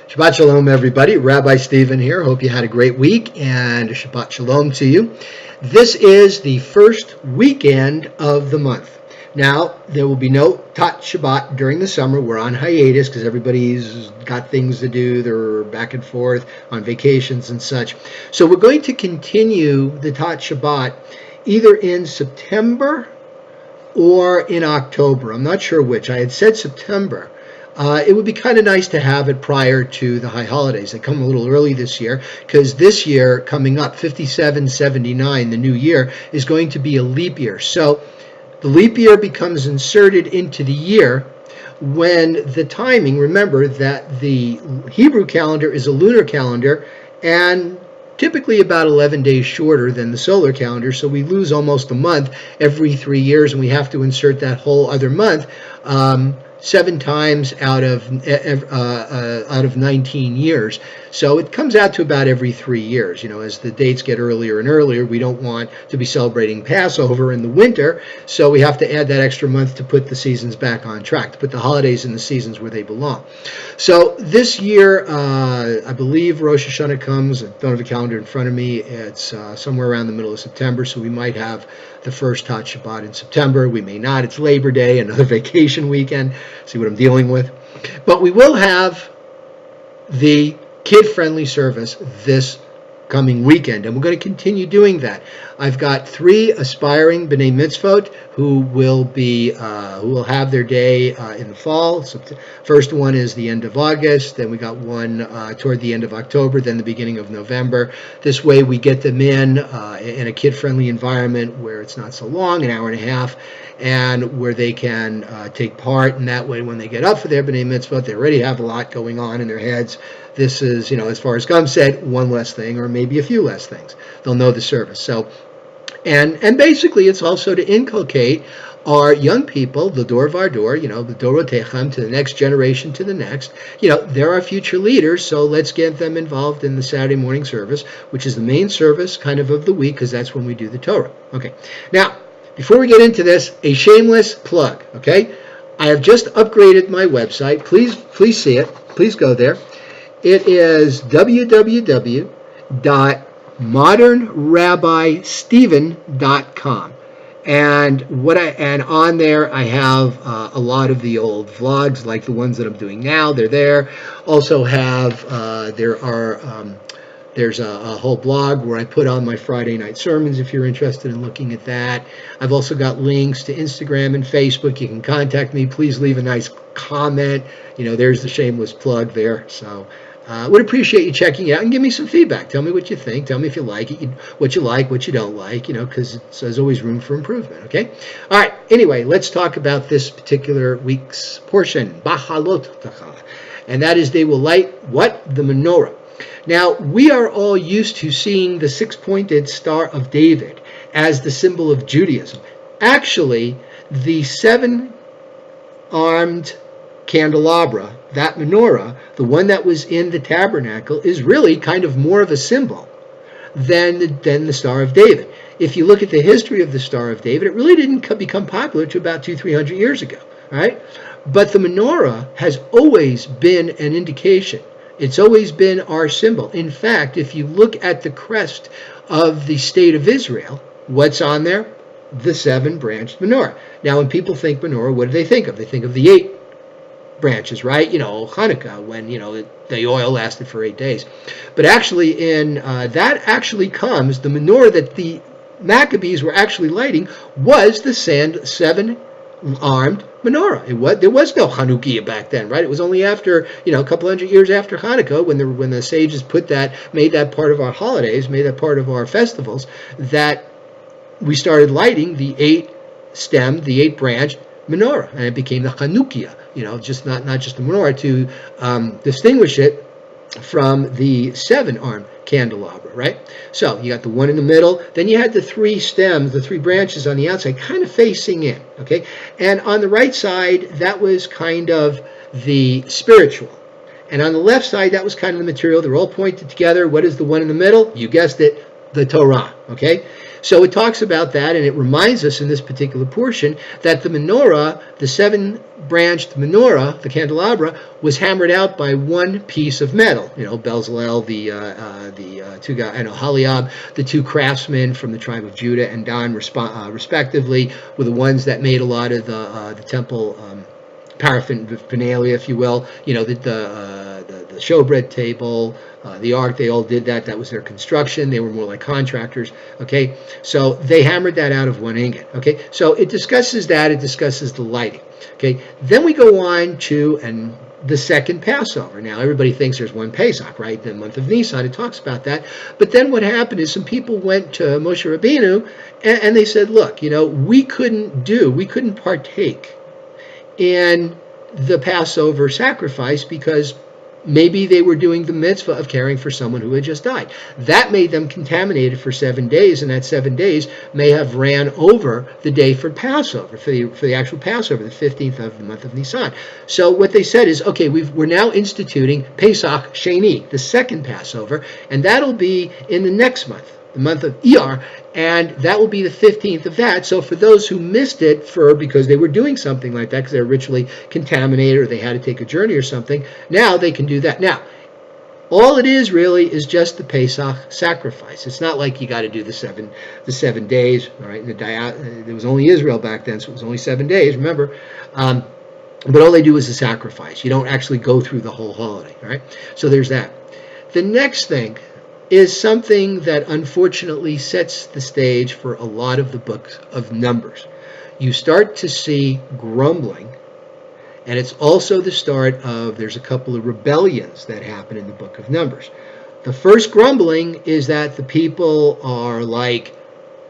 Shabbat Shalom, everybody. Rabbi Stephen here. Hope you had a great week, and Shabbat Shalom to you. This is the first weekend of the month. Now, there will be no Tat Shabbat during the summer. We're on hiatus because everybody's got things to do. They're back and forth on vacations and such. So we're going to continue the Tat Shabbat either in September or in October. I'm not sure which. I had said September. It would be kind of nice to have it prior to the high holidays. They come a little early this year because this year, coming up, 5779, the new year, is going to be a leap year. So the leap year becomes inserted into the year when the timing, remember that the Hebrew calendar is a lunar calendar and typically about 11 days shorter than the solar calendar, so we lose almost a month every 3 years, and we have to insert that whole other month 7 times out of 19 years. So it comes out to about every 3 years. You know, as the dates get earlier and earlier, we don't want to be celebrating Passover in the winter, so we have to add that extra month to put the seasons back on track, to put the holidays in the seasons where they belong. So this year, I believe Rosh Hashanah comes. I don't have a calendar in front of me. It's somewhere around the middle of September, so we might have the first Tat Shabbat in September. We may not. It's Labor Day, another vacation weekend. See what I'm dealing with. But we will have the kid-friendly service this coming weekend, and we're going to continue doing that. I've got 3 aspiring B'nai Mitzvot who will have their day in the fall. So first one is the end of August, then we got one toward the end of October, then the beginning of November. This way we get them in a kid-friendly environment where it's not so long, an hour and a half, and where they can take part. And that way, when they get up for their B'nai Mitzvot, they already have a lot going on in their heads. This is, as far as Gum said, one less thing, or maybe a few less things. They'll know the service. So, and basically, it's also to inculcate our young people, the Dor Vardor, the Dorotechem, to the next generation, to the next. They're our future leaders, so let's get them involved in the Saturday morning service, which is the main service kind of the week, because that's when we do the Torah. Okay. Now, before we get into this, a shameless plug, okay? I have just upgraded my website. Please see it. Please go there. It is www.modernrabbistephen.com. And on there I have a lot of the old vlogs, like the ones that I'm doing now. They're there. Also have there's a whole blog where I put on my Friday night sermons if you're interested in looking at that. I've also got links to Instagram and Facebook. You can contact me. Please leave a nice comment. There's the shameless plug there. So would appreciate you checking it out and give me some feedback. Tell me what you think. Tell me if you like it, what you don't like, because there's always room for improvement, okay? All right, anyway, let's talk about this particular week's portion, Bahalotcha. And that is they will light what? The menorah. Now, we are all used to seeing the 6-pointed Star of David as the symbol of Judaism. Actually, the 7-armed candelabra, that menorah, the one that was in the tabernacle, is really kind of more of a symbol than the Star of David. If you look at the history of the Star of David, it really didn't become popular to about 200-300 years ago, right? But the menorah has always been an indication. It's always been our symbol. In fact, if you look at the crest of the state of Israel, what's on there? The 7-branched menorah. Now, when people think menorah, what do they think of? They think of the 8 branches, right? Hanukkah, when, the oil lasted for 8 days. But actually, that actually comes, the menorah that the Maccabees were actually lighting was the 7-armed menorah. There was no Hanukkah back then, right? It was only after, a couple hundred years after Hanukkah, when the sages made that part of our holidays, made that part of our festivals, that we started lighting the 8-stemmed, the 8-branched menorah, and it became the Hanukkah. Just not just the menorah, to distinguish it from the 7-armed candelabra, right? So you got the one in the middle, then you had the 3 stems, the 3 branches on the outside, kind of facing in, okay? And on the right side, that was kind of the spiritual. And on the left side, that was kind of the material. They're all pointed together. What is the one in the middle? You guessed it, the Torah, okay? So it talks about that, and it reminds us in this particular portion that the menorah, the 7-branched menorah, the candelabra, was hammered out by one piece of metal. Bezalel, the two guys, Haliab, the two craftsmen from the tribe of Judah and Dan, respectively, were the ones that made a lot of the temple paraphernalia, if you will. The showbread table, the ark, they all did that. That was their construction. They were more like contractors. Okay, so they hammered that out of one ingot. Okay, so it discusses that. It discusses the lighting. Okay, then we go on to the second Passover. Now, everybody thinks there's one Pesach, right? The month of Nisan, it talks about that. But then what happened is some people went to Moshe Rabbeinu and they said, look, we couldn't partake in the Passover sacrifice because maybe they were doing the mitzvah of caring for someone who had just died. That made them contaminated for 7 days, and that 7 days may have ran over the day for Passover, for the actual Passover, the 15th of the month of Nisan. So what they said is, okay, we're now instituting Pesach Sheni, the second Passover, and that'll be in the next month, the month of Iyar, and that will be the 15th of that. So for those who missed it because they were doing something like that, because they were ritually contaminated or they had to take a journey or something, now they can do that. Now, all it is really is just the Pesach sacrifice. It's not like you got to do the seven days. All right, there was only Israel back then, so it was only 7 days. Remember. But all they do is the sacrifice. You don't actually go through the whole holiday. All right, so there's that. The next thing is something that unfortunately sets the stage for a lot of the book of Numbers. You start to see grumbling, and it's also the start of, there's a couple of rebellions that happen in the book of Numbers. The first grumbling is that the people are like,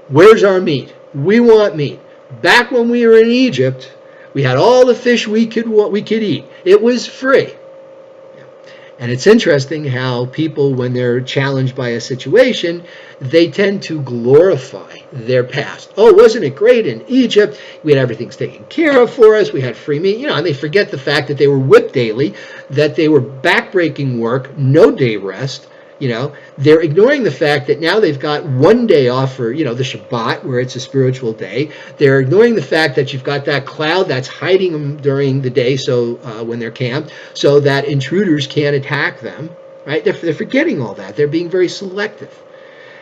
where's our meat? We want meat. Back when we were in Egypt, we had all the fish we could eat. It was free. And it's interesting how people, when they're challenged by a situation, they tend to glorify their past. Oh, wasn't it great in Egypt? We had everything taken care of for us. We had free meat. And they forget the fact that they were whipped daily, that they were backbreaking work, no day rest. They're ignoring the fact that now they've got 1 day off for, the Shabbat, where it's a spiritual day. They're ignoring the fact that you've got that cloud that's hiding them during the day, so when they're camped, so that intruders can't attack them. Right? They're forgetting all that. They're being very selective.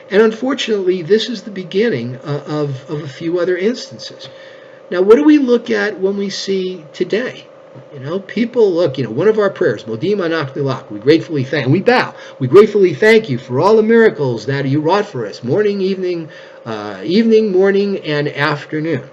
And unfortunately, this is the beginning of a few other instances. Now, what do we look at when we see today? People look, one of our prayers, Modim Anachnu Lach, we gratefully thank, we bow, we gratefully thank you for all the miracles that you wrought for us, morning, morning, and afternoon.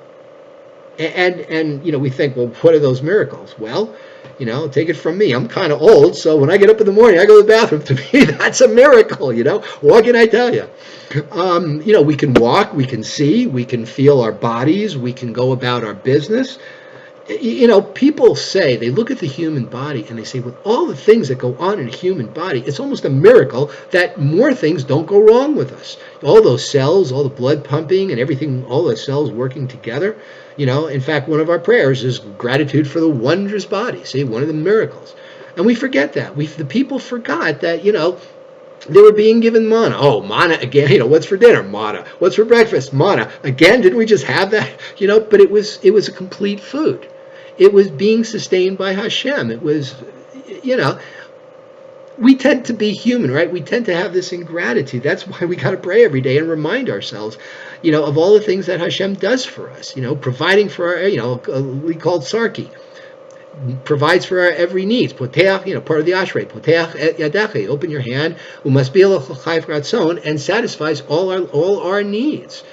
And we think, well, what are those miracles? Well, take it from me. I'm kind of old, so when I get up in the morning, I go to the bathroom. To me, that's a miracle, What can I tell you? We can walk, we can see, we can feel our bodies, we can go about our business. People say, they look at the human body and they say, with all the things that go on in a human body, it's almost a miracle that more things don't go wrong with us. All those cells, all the blood pumping and everything, all those cells working together. In fact, one of our prayers is gratitude for the wondrous body. See, one of the miracles. And we forget that. The people forgot that, they were being given manna. Oh, manna again. What's for dinner? Manna. What's for breakfast? Manna. Again, didn't we just have that? But it was a complete food. It was being sustained by Hashem. It was, we tend to be human, right? We tend to have this ingratitude. That's why we got to pray every day and remind ourselves, of all the things that Hashem does for us. Providing for our, we called Sarki. Provides for our every needs. Poteach, part of the Ashrei. Poteach et yadecha. Open your hand. Umasbil chayv ratzon, and satisfies all our needs.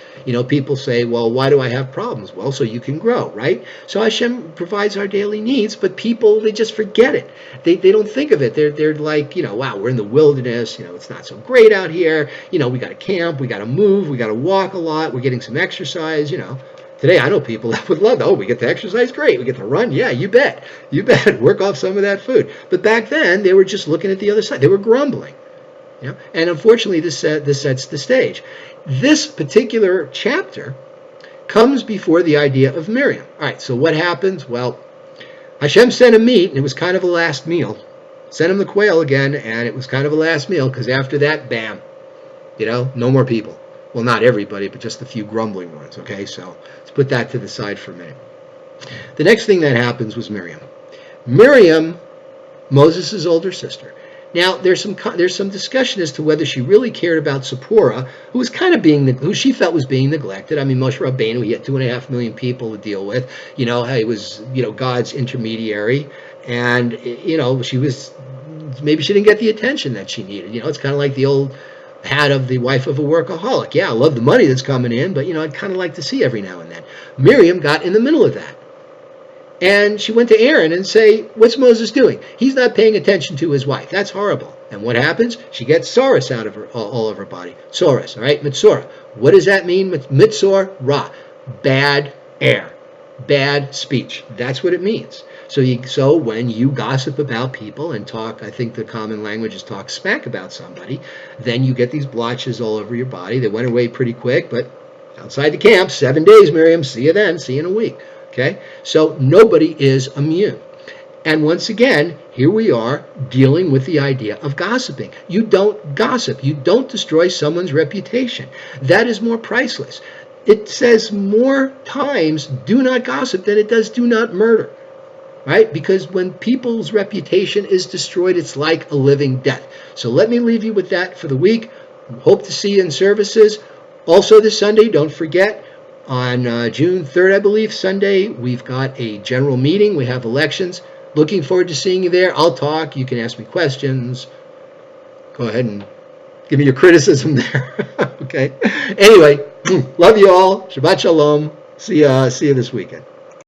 People say, well, why do I have problems? Well, so you can grow, right? So Hashem provides our daily needs, but people, they just forget it. They don't think of it. They're like, wow, we're in the wilderness. It's not so great out here. We got to camp. We got to move. We got to walk a lot. We're getting some exercise. Today, I know people that would love, we get to exercise, great. We get to run, yeah, you bet. Work off some of that food. But back then, they were just looking at the other side. They were grumbling. And unfortunately, this sets the stage. This particular chapter comes before the idea of Miriam. All right, so what happens? Well, Hashem sent him meat, and it was kind of a last meal. Sent him the quail again, and it was kind of a last meal, because after that, bam, no more people. Well, not everybody, but just the few grumbling ones, okay? So let's put that to the side for a minute. The next thing that happens was Miriam. Miriam, Moses' older sister. Now, there's some discussion as to whether she really cared about Zipporah, who was kind of who she felt was being neglected. I mean, Moshe Rabbeinu, he had 2.5 million people to deal with. He was, God's intermediary. And, maybe she didn't get the attention that she needed. It's kind of like the old hat of the wife of a workaholic. Yeah, I love the money that's coming in, but, I'd kind of like to see every now and then. Miriam got in the middle of that. And she went to Aaron and say, what's Moses doing? He's not paying attention to his wife. That's horrible. And what happens? She gets soros out of her, all of her body. Soros, all right? Mitzorah. What does that mean? Mitzor, ra. Bad air. Bad speech. That's what it means. So when you gossip about people and talk, I think the common language is talk smack about somebody, then you get these blotches all over your body. They went away pretty quick, but outside the camp, 7 days, Miriam. See you then. See you in a week. Okay, so nobody is immune. And once again, here we are dealing with the idea of gossiping. You don't gossip. You don't destroy someone's reputation. That is more priceless. It says more times, do not gossip than it does do not murder. Right? Because when people's reputation is destroyed, it's like a living death. So let me leave you with that for the week. Hope to see you in services. Also this Sunday, don't forget, on June 3rd, I believe, Sunday, we've got a general meeting. We have elections. Looking forward to seeing you there. I'll talk. You can ask me questions. Go ahead and give me your criticism there. Okay. Anyway, love you all. Shabbat shalom. See you this weekend.